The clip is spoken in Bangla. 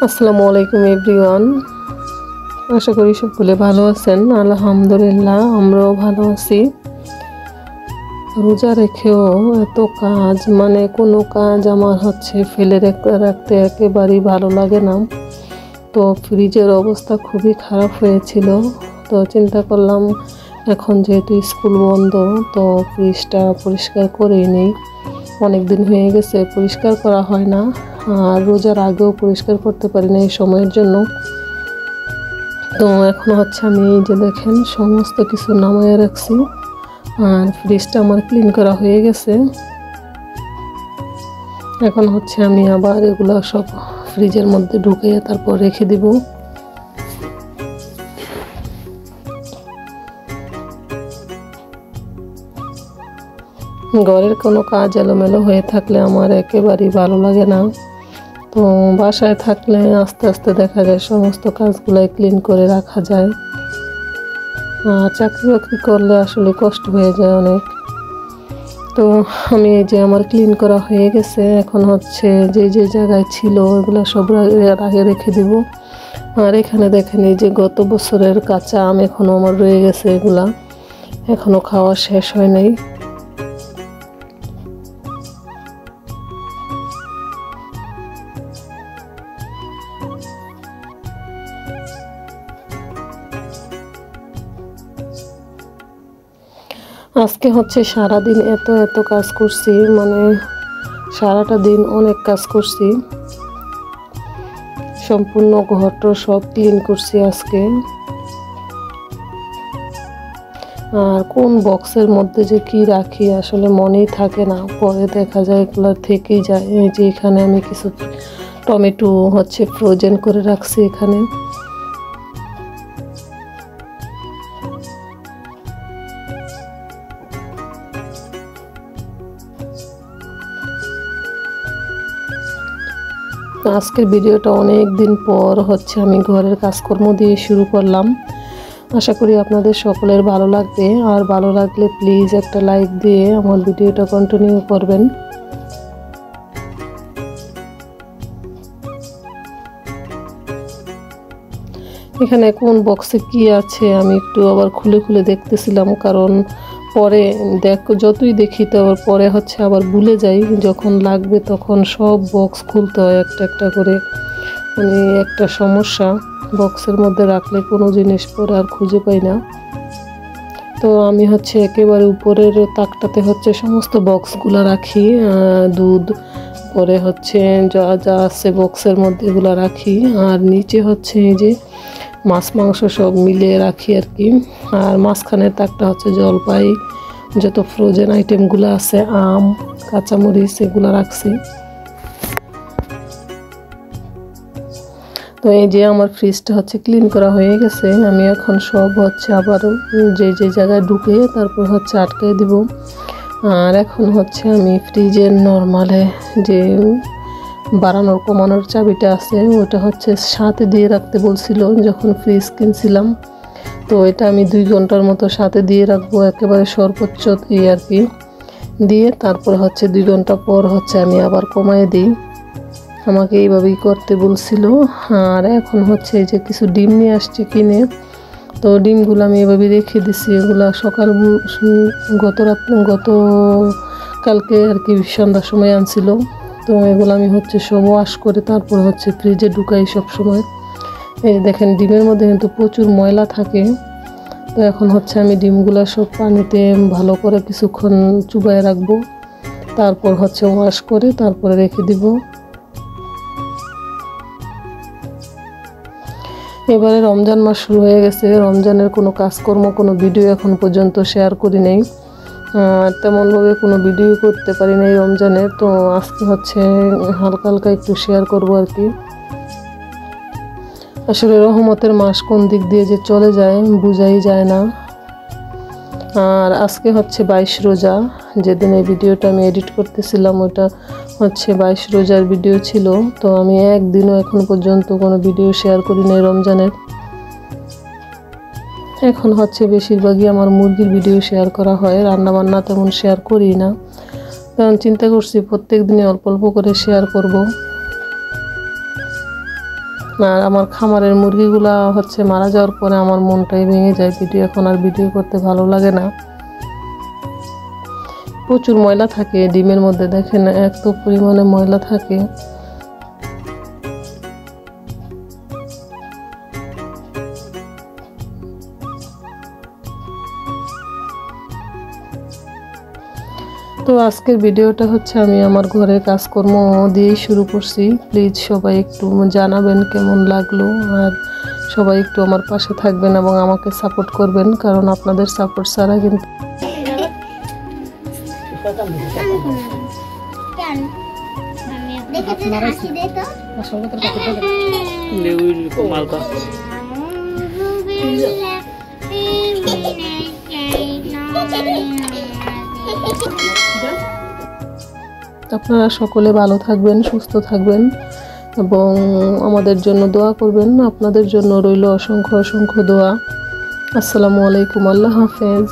আসসালামু আলাইকুম এভরিওয়ান। আশা করি সকলে ভালো আছেন। আলহামদুলিল্লাহ আমরাও ভালো আছি। রোজা রেখেও এত কাজ, কোনো কাজ আমার ফেলে রাখতে একেবারেই ভালো লাগে না। তো ফ্রিজের অবস্থা খুবই খারাপ হয়েছিল। তো চিন্তা করলাম এখন যেহেতু স্কুল বন্ধ, তো ফ্রিজটা পরিষ্কার করেই নেই। অনেক দিন হয়ে গেছে পরিষ্কার করা হয় না, আর রোজার আগেও পরিষ্কার করতে পারি না এই সময়ের জন্য। তো এখন আমি এই যে দেখেন সমস্ত কিছু নামায় রাখছি, আর ফ্রিজটা আমার ক্লিন করা হয়ে গেছে। এখন আমি আবার এগুলো সব ফ্রিজের মধ্যে ঢুকিয়ে তারপর রেখে দিব। ঘরের কোনো কাজ এলোমেলো হয়ে থাকলে আমার একেবারেই ভালো লাগে না। তো বাসায় থাকলে আস্তে আস্তে দেখা যায় সমস্ত কাজগুলাই ক্লিন করে রাখা যায়। আর চাকরি বাকরি করলে আসলে কষ্ট হয়ে যায় অনেক। তো আমি এই যে আমার ক্লিন করা হয়ে গেছে। এখন যে যে জায়গায় ছিল এগুলো সব আগে রেখে দিব। আর এখানে দেখেন এই যে গত বছরের কাঁচা আম এখনও আমার রয়ে গেছে, এগুলা এখনও খাওয়া শেষ হয় নাই। আজকে সারাদিন এত কাজ করছি, সারাটা দিন অনেক কাজ করছি। সম্পূর্ণ ঘরটা সব ক্লিন করছি আজকে। আর কোন বক্সের মধ্যে যে কি রাখি আসলে মনেই থাকে না, পরে দেখা যায় এগুলো থেকেই যায়। এই যে এখানে আমি কিছু টমেটো ফ্রোজেন করে রাখছি এখানে। আজকের ভিডিওটা অনেক দিন পর আমি ঘরের কাজকর্ম দিয়ে শুরু করলাম। আশা করি আপনাদের সকলের ভালো লাগবে, আর ভালো লাগলে প্লিজ একটা লাইক দিয়ে আমার ভিডিওটা কন্টিনিউ করবেন। এখানে কোন বক্সে কি আছে আমি একটু আবার খুলে খুলে দেখতেছিলাম, কারণ পরে যতই দেখি তো আবার পরে আবার ভুলে যাই। যখন লাগবে তখন সব বক্স খুলতে হয় একটা একটা করে। একটা সমস্যা, বক্সের মধ্যে রাখলে কোনো জিনিস পরে আর খুঁজে পাই না। তো আমি একেবারে উপরের তাকটাতে সমস্ত বক্সগুলো রাখি। দুধ পরে যা যা আছে বক্সের মধ্যে এগুলো রাখি। আর নিচে এই যে মাছ মাংস সব মিলিয়ে রাখি আর কি। আর মাঝখানের তাকটা জলপাই, যত ফ্রোজেন আইটেমগুলো আছে, আম, কাঁচামরিচ এগুলো রাখছি। তো এই যে আমার ফ্রিজটা ক্লিন করা হয়ে গেছে। আমি এখন সব আবার যে যে জায়গায় ঢুকে তারপর আটকে দিব। আর এখন আমি ফ্রিজের নর্মালে যে বাড়ানোর কমানোর চাবিটা আছে ওটা সাথে দিয়ে রাখতে বলছিল যখন ফ্রিজ কিনছিলাম। তো এটা আমি 2 ঘন্টার মতো সাথে দিয়ে রাখবো, একেবারে সর্বোচ্চ আর কি দিয়ে। তারপর 2 ঘন্টা পর আমি আবার কমায় দিই। আমাকে এইভাবেই করতে বলছিল। আর এখন এই যে কিছু ডিম নিয়ে আসছি কিনে। তো ডিমগুলো আমি এভাবে রেখে দিছি। এগুলা গত কালকে আর কি সন্ধ্যার সময় আনছিল। তো এগুলো আমি সব ওয়াশ করে তারপর ফ্রিজে ঢুকাই সব সময়। এই দেখেন ডিমের মধ্যে কিন্তু প্রচুর ময়লা থাকে। তো এখন আমি ডিমগুলো সব পানিতে ভালো করে কিছুক্ষণ চুবায় রাখবো, তারপর ওয়াশ করে তারপরে রেখে দিব। এবারে রমজান মাস শুরু হয়ে গেছে। রমজানের কোনো কাজকর্ম, কোনো ভিডিও এখন পর্যন্ত শেয়ার করি নাই। তেমনভাবে কোনো ভিডিও করতে পারি নাই রমজানে। তো আজকে হালকা হালকা একটু শেয়ার করব আর কি। আসলে রহমতের মাস কোন দিক দিয়ে যে চলে যায় বোঝাই যায় না। আর আজকে 22 রোজা। যেদিন এই ভিডিওটা আমি এডিট করতেছিলাম ওটা 22 রোজার ভিডিও ছিল। তো আমি একদিনও এখন পর্যন্ত কোনো ভিডিও শেয়ার করি নাই রমজানের। এখন বেশিরভাগই আমার মুরগির ভিডিও শেয়ার করা হয়, রান্নাবান্না তেমন শেয়ার করি না। কারণ চিন্তা করছি প্রত্যেক দিনে অল্প অল্প করে শেয়ার করব। আর আমার খামারের মুরগিগুলা হচ্ছে মারা যাওয়ার পরে আমার মনটাই ভেঙে যায়, এখন আর ভিডিও করতে ভালো লাগে না। প্রচুর ময়লা থাকে ডিমের মধ্যে, দেখেন এত পরিমাণে ময়লা থাকে। তো আজকের ভিডিওটা হচ্ছে আমি আমার ঘরের কাজকর্ম দিয়েই শুরু করছি। প্লিজ সবাই একটু জানাবেন কেমন লাগলো, আর সবাই একটু আমার পাশে থাকবেন এবং আমাকে সাপোর্ট করবেন, কারণ আপনাদের সাপোর্ট ছাড়া কিন্তু আপনারা সকলে ভালো থাকবেন, সুস্থ থাকবেন এবং আমাদের জন্য দোয়া করবেন। আপনাদের জন্য রইল অসংখ্য অসংখ্য দোয়া। আসসালামু আলাইকুম, আল্লাহ হাফেজ।